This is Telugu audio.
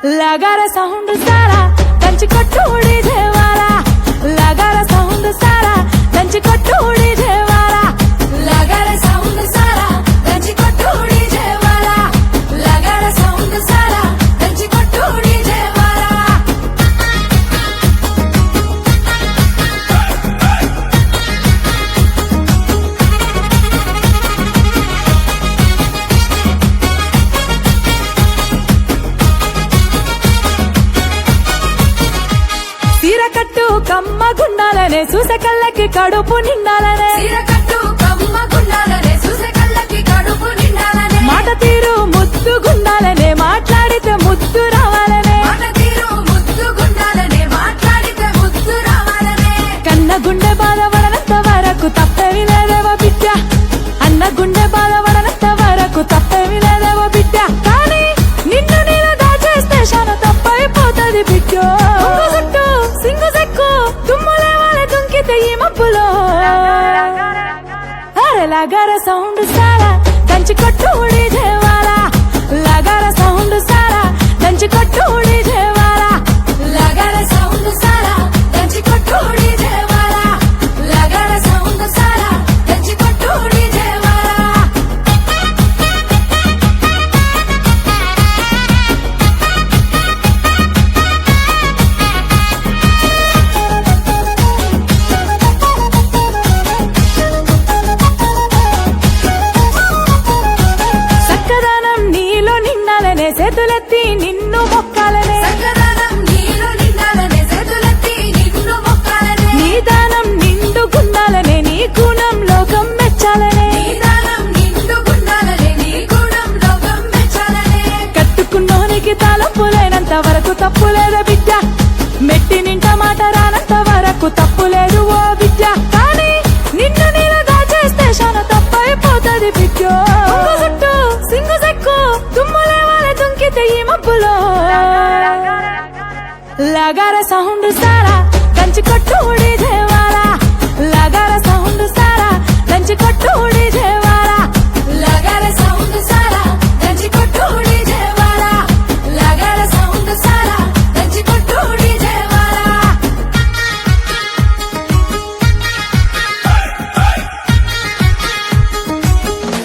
लगारा साउंड सारा ದಂಚಿ ಕೊಟ್ಟು ಉಳಿದೇವಾರ लगारा साउंड सारा ದಂಚಿ ಕೊಟ್ಟು ಉಳಿದೇವಾರ लगारा साउंड सारा ದಂಚಿ ಕೊಟ್ಟು ಉಳಿದೇವಾರ लगारा साउंड सारा ದಂಚಿ ಕೊಟ್ಟು ಉಳಿದೇವಾರ సీరకట్టు కమ్మ గుండాలనే చూసే కళ్ళకి కడుపు నిండాలనే సీరకట్టు కమ్మ గుండాలనే చూసే కళ్ళకి కడుపు నిండాలనే మాట తీరు ముద్దు గుండాలనే మాట్లాడితే ముద్దు రావాలనే మాట తీరు ముద్దు గుండాలనే మాట్లాడితే ముద్దు రావాలనే కన్న గుండె బాధపడనంత వరకు తప్పేమి లేదేవో బిడ్డ అన్న గుండె బాధపడనంత వరకు తప్పేమి లేదేవో బిడ్డ కానీ నిన్ను నేను దాచేస్తే శాన తప్పైపోతుంది బిడ్డ చుట్టూ సింగు సెక్కు తుమ్ములేవాలే దుంకితే ఈ మబ్బులో అరే लगारा साउंड सारा దంచి కొట్టు ఉడిదేవాల लगारा साउंड सारा దంచి కొట్టు ఉడిదేవాల लगारा साउंड सारा దంచి కొట్టు ఉడిదేవాల लगारा साउंड सारा దంచి కొట్టు ఉడిదేవాల చక్కదనం నీలో నిండాలనే చేతులెత్తి నిన్ను మొక్కాలనే చక్కదనం నీలో నిండాలనే చేతులెత్తి నిన్ను మొక్కాలనే నీదానం నిండు గుండాలనే నీ గుణం లోకం మెచ్చాలనే నీదానం నిండు గుండాలనే నీ గుణం లోకం మెచ్చాలనే కట్టుకున్నోనికి తలపులేనంత వరకు తప్పులేదు బిడ్డ మెట్టి నింట మాట రానంత వరకు తప్పులేదు ఓ బిడ్డ కానీ నిన్ను నేను దాచేస్తే శాన తప్పైపోతుంది బిడ్డ చుట్టూ సింగు సెక్కు తుమ్ములేవాలే దుంకితే ఈ మబ్బులో लगारा साउंड सारा